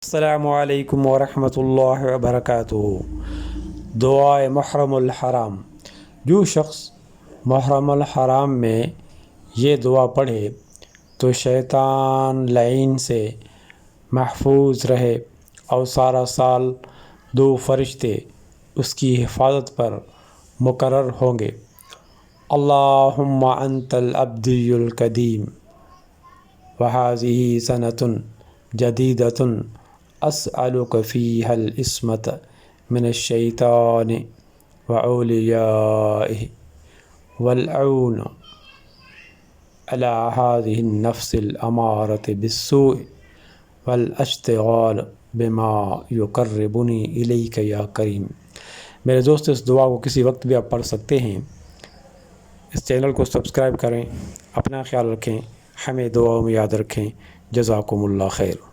السلام علیکم ورحمۃ اللہ وبرکاتہ۔ دعائے محرم الحرام۔ جو شخص محرم الحرام میں یہ دعا پڑھے تو شیطان لعین سے محفوظ رہے اور سارا سال 2 فرشتے اس کی حفاظت پر مقرر ہوں گے۔ اللہم انت الابدی القدیم وہذہ سنۃ جدیدۃ اسألک فیہا العصمۃ من الشیطان واولیائہ والعون علی ہذہ النفس الامارۃ بالسوء والاشتغال بما یقربنی الیک یا کریم۔ میرے دوست، اس دعا کو کسی وقت بھی آپ پڑھ سکتے ہیں۔ اس چینل کو سبسکرائب کریں، اپنا خیال رکھیں، ہمیں دعاؤں میں یاد رکھیں۔ جزاکم اللہ خیر۔